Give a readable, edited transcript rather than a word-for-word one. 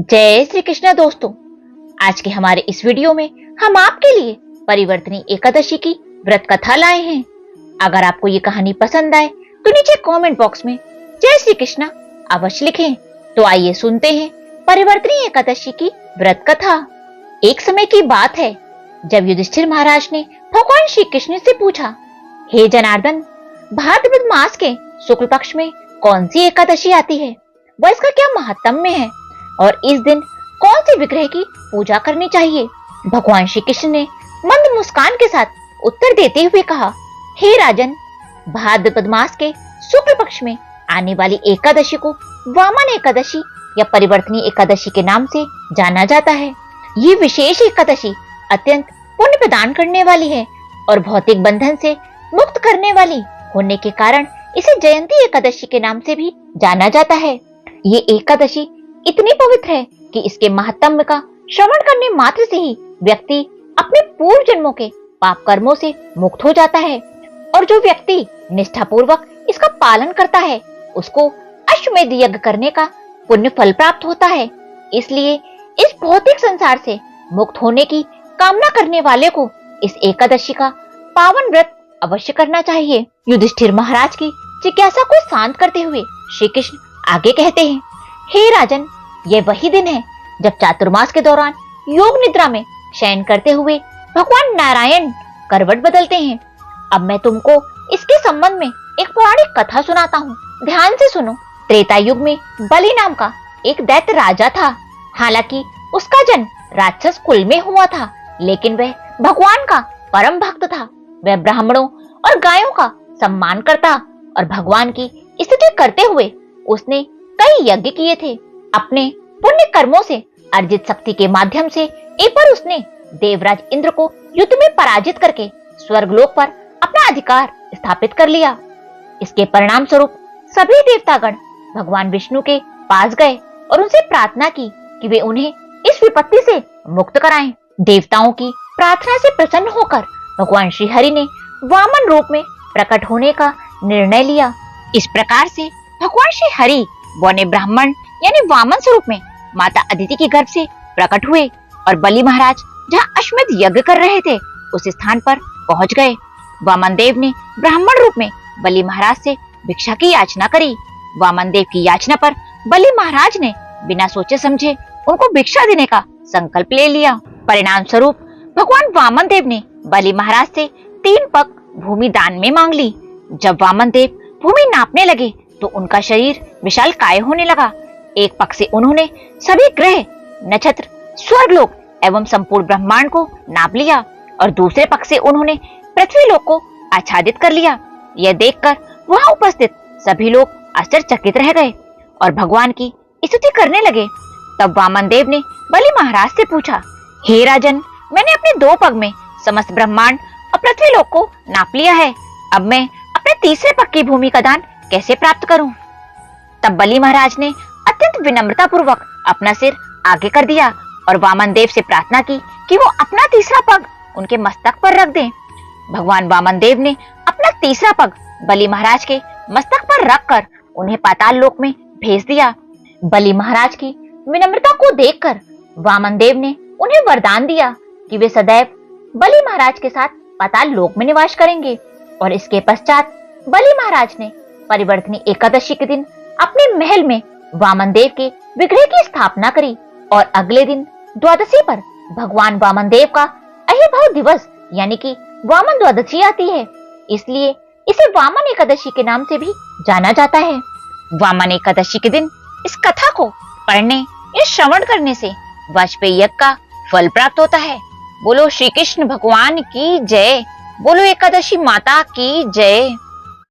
जय श्री कृष्ण दोस्तों। आज के हमारे इस वीडियो में हम आपके लिए परिवर्तनी एकादशी की व्रत कथा लाए हैं। अगर आपको ये कहानी पसंद आए तो नीचे कमेंट बॉक्स में जय श्री कृष्ण अवश्य लिखें। तो आइए सुनते हैं परिवर्तनी एकादशी की व्रत कथा। एक समय की बात है जब युधिष्ठिर महाराज ने भगवान श्री कृष्ण से पूछा, हे जनार्दन, भाद्रपद मास के शुक्ल पक्ष में कौन सी एकादशी आती है, वह इसका क्या महात्म्य है और इस दिन कौन से विग्रह की पूजा करनी चाहिए। भगवान श्री कृष्ण ने मंद मुस्कान के साथ उत्तर देते हुए कहा, हे राजन, भाद्रपद मास के शुक्ल पक्ष में आने वाली एकादशी को वामन एकादशी या परिवर्तनी एकादशी के नाम से जाना जाता है। ये विशेष एकादशी अत्यंत पुण्य प्रदान करने वाली है और भौतिक बंधन से मुक्त करने वाली होने के कारण इसे जयंती एकादशी के नाम से भी जाना जाता है। ये एकादशी इतनी पवित्र है कि इसके महात्म्य का श्रवण करने मात्र से ही व्यक्ति अपने पूर्व जन्मों के पाप कर्मों से मुक्त हो जाता है और जो व्यक्ति निष्ठापूर्वक इसका पालन करता है उसको अश्वमेध यज्ञ करने का पुण्य फल प्राप्त होता है। इसलिए इस भौतिक संसार से मुक्त होने की कामना करने वाले को इस एकादशी का पावन व्रत अवश्य करना चाहिए। युधिष्ठिर महाराज की जिज्ञासा को शांत करते हुए श्री कृष्ण आगे कहते हैं, हे राजन, यह वही दिन है जब चातुर्मास के दौरान योग निद्रा में शयन करते हुए भगवान नारायण करवट बदलते हैं। अब मैं तुमको इसके संबंध में एक पौराणिक कथा सुनाता हूँ, ध्यान से सुनो। त्रेता युग में बलि नाम का एक दैत्य राजा था। हालांकि उसका जन्म राक्षस कुल में हुआ था, लेकिन वह भगवान का परम भक्त था। वह ब्राह्मणों और गायों का सम्मान करता और भगवान की स्तुति करते हुए उसने कई यज्ञ किए थे। अपने पुण्य कर्मों से अर्जित शक्ति के माध्यम से एक बार उसने देवराज इंद्र को युद्ध में पराजित करके स्वर्गलोक पर अपना अधिकार स्थापित कर लिया। इसके परिणाम स्वरूप सभी देवतागण भगवान विष्णु के पास गए और उनसे प्रार्थना की कि वे उन्हें इस विपत्ति से मुक्त कराएं। देवताओं की प्रार्थना से प्रसन्न होकर भगवान श्री हरि ने वामन रूप में प्रकट होने का निर्णय लिया। इस प्रकार से भगवान श्री हरि बौने ब्राह्मण यानी वामन स्वरूप में माता अदिति के गर्भ से प्रकट हुए और बलि महाराज जहाँ अश्वमेध यज्ञ कर रहे थे उस स्थान पर पहुंच गए। वामन देव ने ब्राह्मण रूप में बलि महाराज से भिक्षा की याचना करी। वामन देव की याचना पर बलि महाराज ने बिना सोचे समझे उनको भिक्षा देने का संकल्प ले लिया। परिणाम स्वरूप भगवान वामन देव ने बलि महाराज से 3 पग भूमि दान में मांग ली। जब वामन देव भूमि नापने लगे तो उनका शरीर विशालकाय होने लगा। एक पग से उन्होंने सभी ग्रह, नक्षत्र, स्वर्गलोक एवं संपूर्ण ब्रह्मांड को नाप लिया और दूसरे पग से उन्होंने पृथ्वी लोक को आच्छादित कर लिया। यह देखकर वहां उपस्थित सभी लोग आश्चर्यचकित रह गए और भगवान की स्तुति करने लगे। तब वामन देव ने बलि महाराज से पूछा, हे राजन, मैंने अपने 2 पग में समस्त ब्रह्मांड और पृथ्वी लोक को नाप लिया है। अब मैं अपने तीसरे पग की भूमि का दान कैसे प्राप्त करूं? तब बलि महाराज ने अत्यंत विनम्रता पूर्वक अपना सिर आगे कर दिया और वामन देव से प्रार्थना की कि वो अपना तीसरा पग उनके मस्तक पर रख दें। भगवान वामन देव ने अपना तीसरा पग बलि महाराज के मस्तक पर रखकर उन्हें पाताल लोक में भेज दिया। बलि महाराज की विनम्रता को देखकर वामन देव ने उन्हें वरदान दिया कि वे सदैव बलि महाराज के साथ पाताल लोक में निवास करेंगे। और इसके पश्चात बलि महाराज ने परिवर्तनी एकादशी के दिन अपने महल में वामन देव के विग्रह की स्थापना करी और अगले दिन द्वादशी पर भगवान वामन देव का अहिर्भाव दिवस यानी कि वामन द्वादशी आती है। इसलिए इसे वामन एकादशी के नाम से भी जाना जाता है। वामन एकादशी के दिन इस कथा को पढ़ने या श्रवण करने से वाजपेयी यज्ञ का फल प्राप्त होता है। बोलो श्री कृष्ण भगवान की जय। बोलो एकादशी माता की जय।